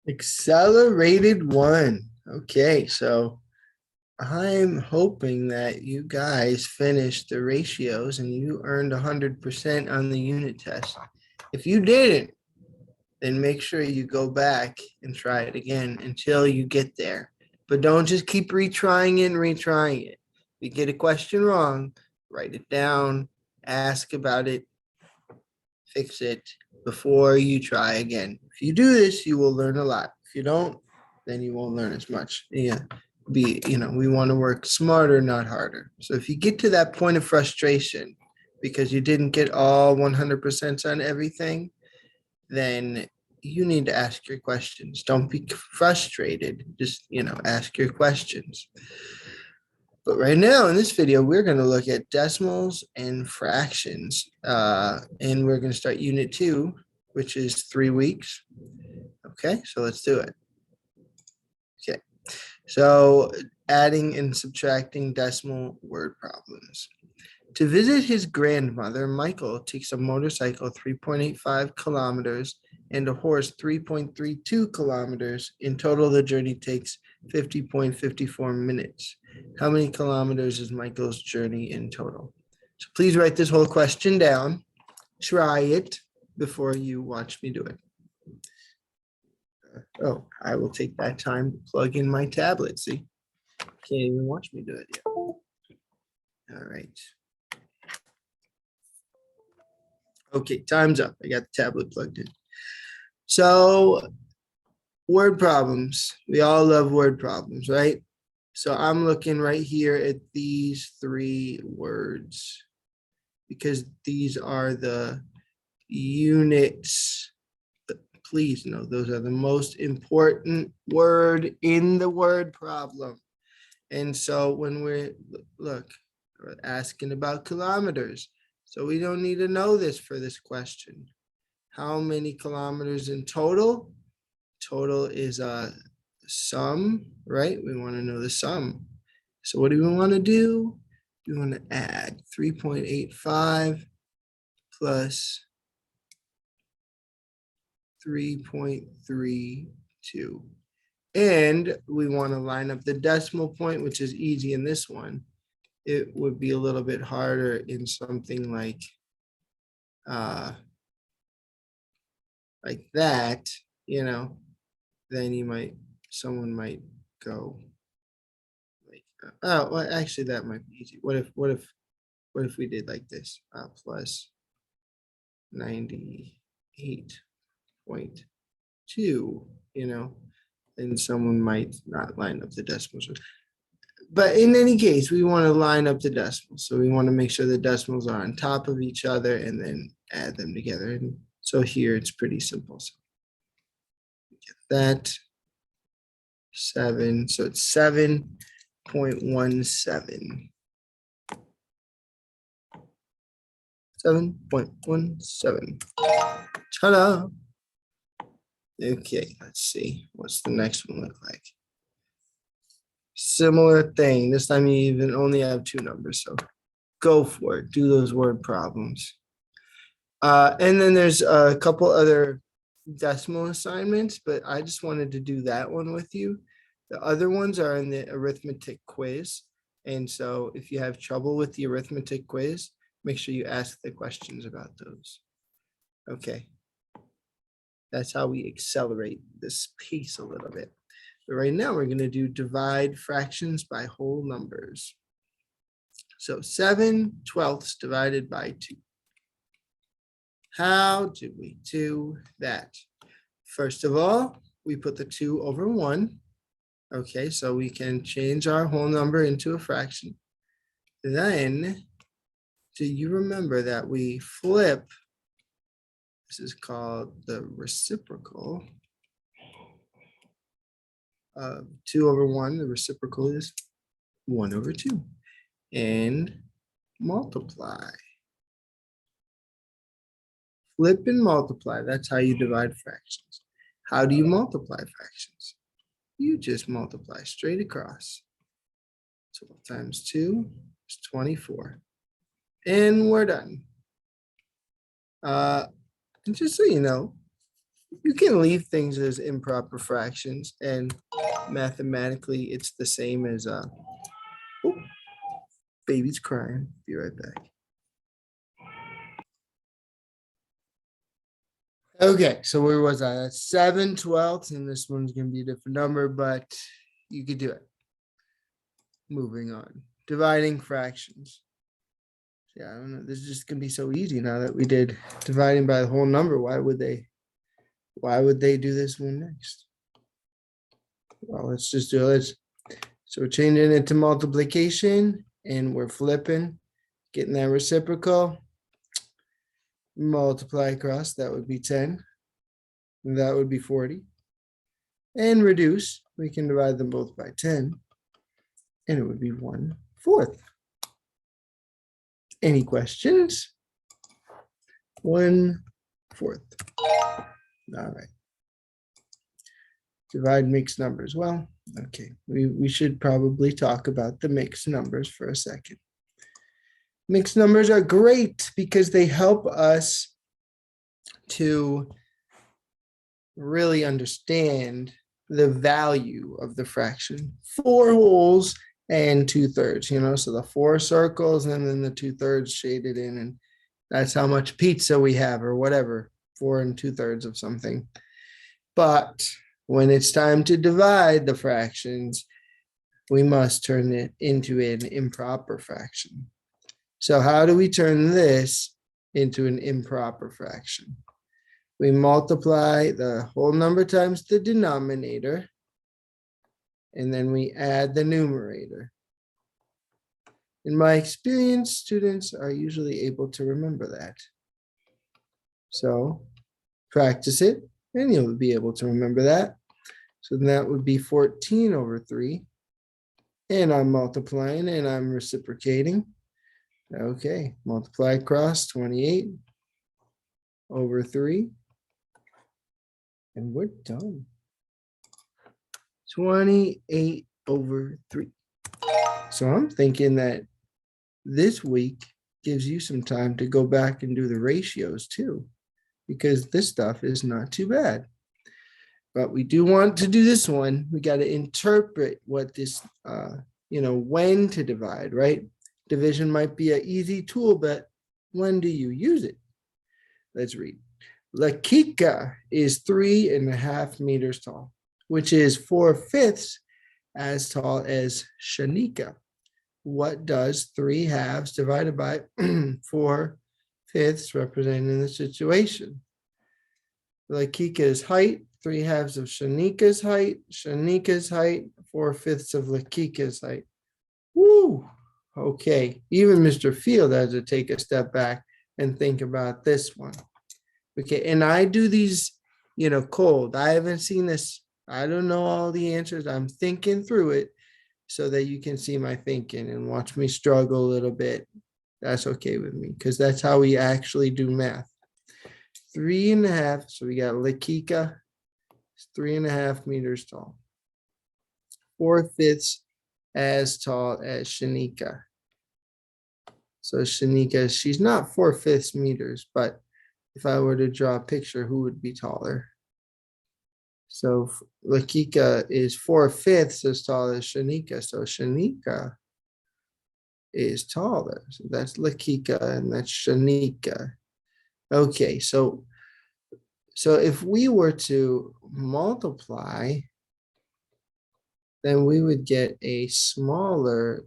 Accelerated one. Okay, so I'm hoping that you guys finished the ratios and you earned 100% on the unit test. If you didn't, then make sure you go back and try it again until you get there. But don't just keep retrying it and retrying it. If you get a question wrong, write it down, ask about it, fix it before you try again. If you do this, you will learn a lot. If you don't, then you won't learn as much. Yeah. We want to work smarter, not harder. So if you get to that point of frustration because you didn't get all 100% on everything, then you need to ask your questions. Don't be frustrated. Just, ask your questions. But right now in this video, we're going to look at decimals and fractions. And we're going to start unit 2, which is 3 weeks. Okay, so let's do it. Okay, so adding and subtracting decimal word problems. To visit his grandmother, Michael takes a motorcycle 3.85 kilometers and a horse 3.32 kilometers. In total, the journey takes 50.54 minutes. How many kilometers is Michael's journey in total? So please write this whole question down. Try it before you watch me do it. Oh, I will take that time to plug in my tablet. See, can't even watch me do it yet. All right. Okay, time's up. I got the tablet plugged in. So, word problems. We all love word problems, right? So I'm looking right here at these 3 words because these are the units. Please know those are the most important word in the word problem. And so when we're asking about kilometers, so we don't need to know this for this question. How many kilometers in total? Total is a sum, right? We want to know the sum. So what do we want to do? We want to add 3.85 plus 3.32. And we want to line up the decimal point, which is easy in this one. It would be a little bit harder in something like that, then someone might go like, oh, well, actually that might be easy. What if we did like this, plus 98.2, then someone might not line up the decimals. But in any case, we want to line up the decimals. So we want to make sure the decimals are on top of each other and then add them together. And so here it's pretty simple. So get that 7. So it's 7.17. 7.17. Ta-da! Okay, let's see. What's the next one look like? Similar thing. This time you even only have 2 numbers, so go for it. Do those word problems. And then there's a couple other decimal assignments, but I just wanted to do that one with you. The other ones are in the arithmetic quiz. And so if you have trouble with the arithmetic quiz, make sure you ask the questions about those. Okay. That's how we accelerate this pace a little bit. But right now we're going to do divide fractions by whole numbers. So 7/12 divided by 2. How do we do that? First of all, we put the 2 over 1. Okay, so we can change our whole number into a fraction. Then, do you remember that we flip? This is called the reciprocal of 2 over 1. The reciprocal is 1 over 2. And multiply. Flip and multiply. That's how you divide fractions. How do you multiply fractions? You just multiply straight across. 12 times 2 is 24. And we're done. And just so you know, You can leave things as improper fractions, and mathematically it's the same as oh, baby's crying. Be right back. Okay, so where was I? That's 7/12, and this one's gonna be a different number, but you could do it. Moving on. Dividing fractions. Yeah, I don't know. This is just gonna be so easy now that we did dividing by the whole number. Why would they do this one next? Well, let's just do it. So we're changing it to multiplication, and we're flipping, getting that reciprocal. Multiply across, that would be 10. That would be 40. And reduce, we can divide them both by 10, and it would be 1/4. Any questions? 1/4. All right. Divide mixed numbers. Well, okay, we should probably talk about the mixed numbers for a second. Mixed numbers are great because they help us to really understand the value of the fraction. 4 wholes and 2/3, so the 4 circles and then the 2/3 shaded in, and that's how much pizza we have or whatever, 4 2/3 of something. But when it's time to divide the fractions, we must turn it into an improper fraction. So how do we turn this into an improper fraction? We multiply the whole number times the denominator, and then we add the numerator. In my experience, students are usually able to remember that. So practice it, and you'll be able to remember that. So that would be 14/3. And I'm multiplying and I'm reciprocating. Okay, multiply across 28/3. And we're done. 28/3. So I'm thinking that this week gives you some time to go back and do the ratios too, because this stuff is not too bad. But we do want to do this one. We got to interpret what this, when to divide, right? Division might be an easy tool, but when do you use it? Let's read. Lakika is 3.5 meters tall, which is 4/5 as tall as Shanika. What does 3/2 divided by 4/5 represent in the situation? Lakika's height, 3/2 of Shanika's height, 4/5 of Lakika's height. Woo! Okay, even Mr. Field has to take a step back and think about this one. Okay, and I do these, cold. I haven't seen this. I don't know all the answers. I'm thinking through it so that you can see my thinking and watch me struggle a little bit. That's okay with me because that's how we actually do math. 3.5. So we got Lakika, 3.5 meters tall. 4/5 as tall as Shanika. So Shanika, she's not 4/5 meters, but if I were to draw a picture, who would be taller? So Lakika is 4/5 as tall as Shanika. So Shanika is taller. So that's Lakika and that's Shanika. Okay, so if we were to multiply, then we would get a smaller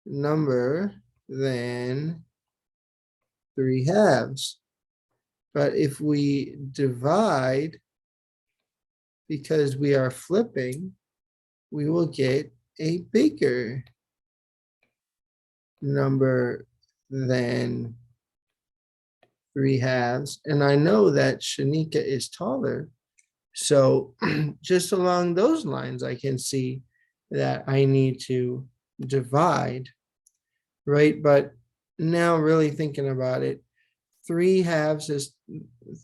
number than 3/2. But if we divide, because we are flipping, we will get a bigger number than 3/2. And I know that Shanika is taller. So just along those lines, I can see that I need to divide, right? But now really thinking about it, 3/2 is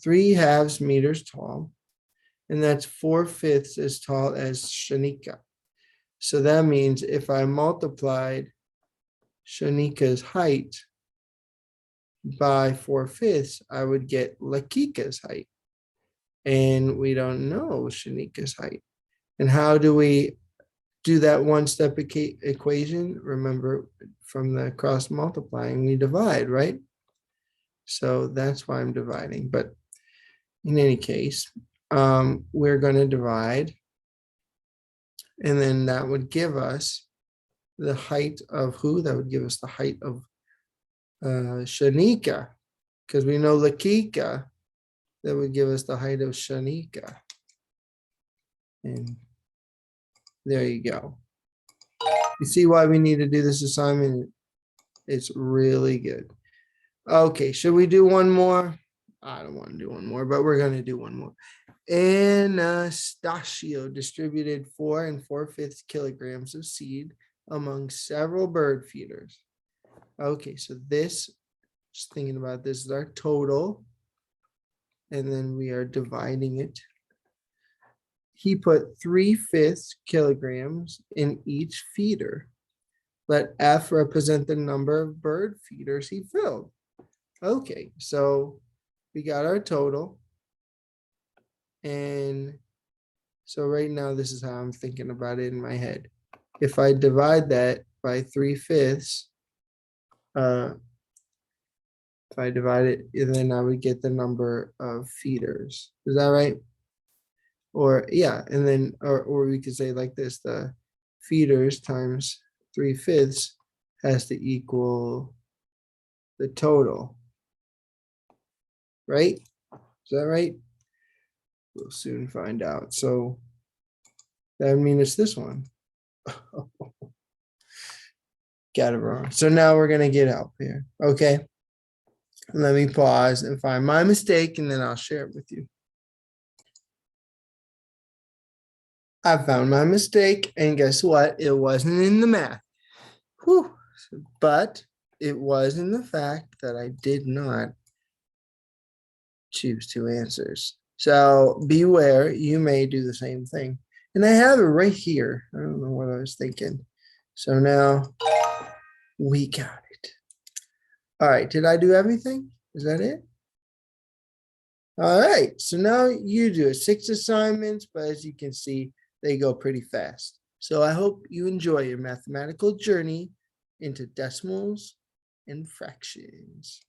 3/2 meters tall, and that's 4/5 as tall as Shanika. So that means if I multiplied Shanika's height by 4/5, I would get Lakika's height. And we don't know Shanika's height. And how do we do that one-step equation? Remember, from the cross multiplying, we divide, right? So that's why I'm dividing. But in any case, we're going to divide. And then that would give us the height of who? That would give us the height of Shanika. Because we know Lakika, that would give us the height of Shanika. And there you go. You see why we need to do this assignment? It's really good. Okay, should we do one more? I don't want to do one more, but we're going to do one more. Anastasio distributed 4 4/5 kilograms of seed among several bird feeders. Okay, so this, just thinking about this, is our total. And then we are dividing it. He put 3/5 kilograms in each feeder. Let F represent the number of bird feeders he filled. Okay, so we got our total. And so right now, this is how I'm thinking about it in my head. If I divide that by 3/5, if I divide it, then I would get the number of feeders. Is that right? Or yeah, and then, or we could say like this, the feeders times 3/5 has to equal the total. Right? Is that right? We'll soon find out. So that means it's this one. Got it wrong. So now we're gonna get help here. Okay. Let me pause and find my mistake, and then I'll share it with you. I found my mistake, and guess what? It wasn't in the math. Whew. But it was in the fact that I did not choose 2 answers. So beware, you may do the same thing. And I have it right here. I don't know what I was thinking. So now we got it. All right, did I do everything? Is that it? All right, so now you do it. 6 assignments, but as you can see, they go pretty fast. So I hope you enjoy your mathematical journey into decimals and fractions.